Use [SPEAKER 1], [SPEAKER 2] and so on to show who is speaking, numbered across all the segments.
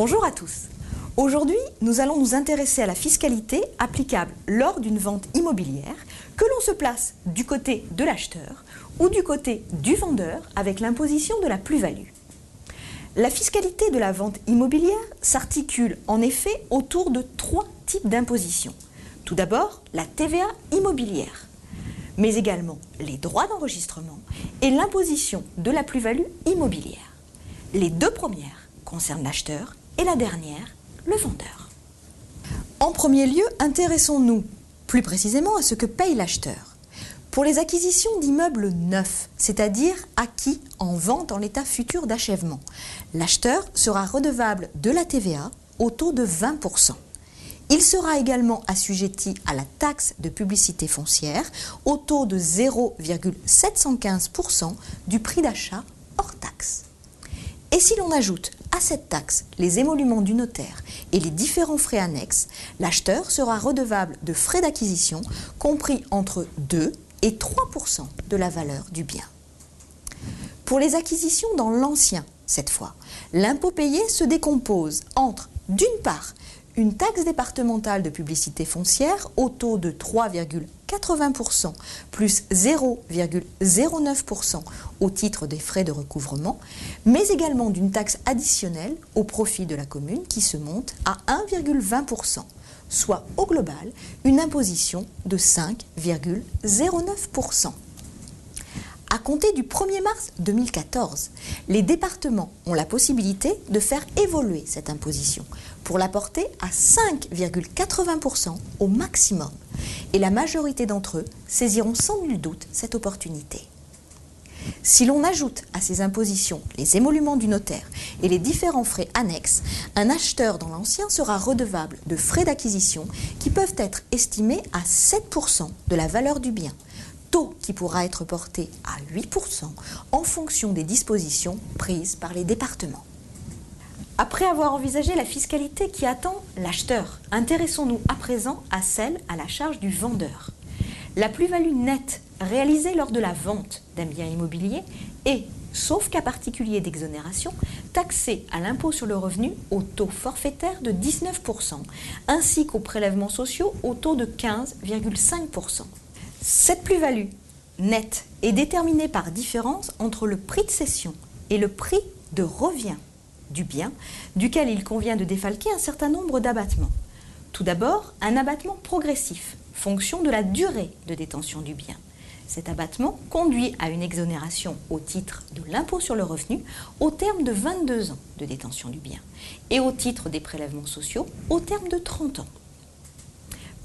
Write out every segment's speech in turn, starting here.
[SPEAKER 1] Bonjour à tous. Aujourd'hui, nous allons nous intéresser à la fiscalité applicable lors d'une vente immobilière, que l'on se place du côté de l'acheteur ou du côté du vendeur avec l'imposition de la plus-value. La fiscalité de la vente immobilière s'articule en effet autour de trois types d'imposition. Tout d'abord, la TVA immobilière, mais également les droits d'enregistrement et l'imposition de la plus-value immobilière. Les deux premières concernent l'acheteur et la dernière, le vendeur. En premier lieu, intéressons-nous plus précisément à ce que paye l'acheteur. Pour les acquisitions d'immeubles neufs, c'est-à-dire acquis en vente en l'état futur d'achèvement, l'acheteur sera redevable de la TVA au taux de 20%. Il sera également assujetti à la taxe de publicité foncière au taux de 0,715% du prix d'achat hors taxe. Et si l'on ajoute à cette taxe les émoluments du notaire et les différents frais annexes, l'acheteur sera redevable de frais d'acquisition compris entre 2 et 3% de la valeur du bien. Pour les acquisitions dans l'ancien, cette fois, l'impôt payé se décompose entre, d'une part, une taxe départementale de publicité foncière au taux de 3,80% plus 0,09% au titre des frais de recouvrement, mais également d'une taxe additionnelle au profit de la commune qui se monte à 1,20%, soit au global une imposition de 5,09%. À compter du 1er mars 2014, les départements ont la possibilité de faire évoluer cette imposition pour la porter à 5,80% au maximum. Et la majorité d'entre eux saisiront sans nul doute cette opportunité. Si l'on ajoute à ces impositions les émoluments du notaire et les différents frais annexes, un acheteur dans l'ancien sera redevable de frais d'acquisition qui peuvent être estimés à 7% de la valeur du bien, taux qui pourra être porté à 8% en fonction des dispositions prises par les départements. Après avoir envisagé la fiscalité qui attend l'acheteur, intéressons-nous à présent à celle à la charge du vendeur. La plus-value nette réalisée lors de la vente d'un bien immobilier est, sauf cas particulier d'exonération, taxée à l'impôt sur le revenu au taux forfaitaire de 19%, ainsi qu'aux prélèvements sociaux au taux de 15,5%. Cette plus-value nette est déterminée par différence entre le prix de cession et le prix de revient du bien, duquel il convient de défalquer un certain nombre d'abattements. Tout d'abord, un abattement progressif, fonction de la durée de détention du bien. Cet abattement conduit à une exonération au titre de l'impôt sur le revenu au terme de 22 ans de détention du bien et au titre des prélèvements sociaux au terme de 30 ans.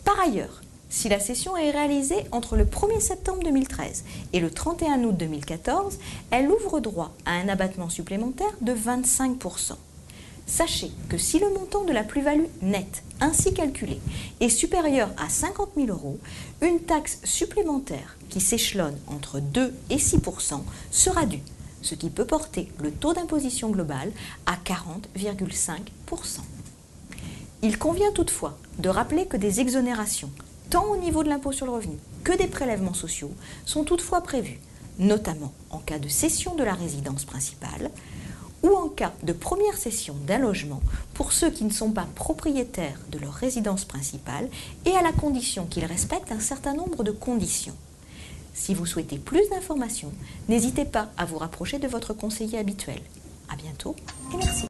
[SPEAKER 1] Par ailleurs, si la cession est réalisée entre le 1er septembre 2013 et le 31 août 2014, elle ouvre droit à un abattement supplémentaire de 25%. Sachez que si le montant de la plus-value nette ainsi calculée est supérieur à 50 000 €, une taxe supplémentaire qui s'échelonne entre 2 et 6% sera due, ce qui peut porter le taux d'imposition global à 40,5%. Il convient toutefois de rappeler que des exonérations, tant au niveau de l'impôt sur le revenu que des prélèvements sociaux, sont toutefois prévus, notamment en cas de cession de la résidence principale ou en cas de première cession d'un logement pour ceux qui ne sont pas propriétaires de leur résidence principale et à la condition qu'ils respectent un certain nombre de conditions. Si vous souhaitez plus d'informations, n'hésitez pas à vous rapprocher de votre conseiller habituel. À bientôt et merci.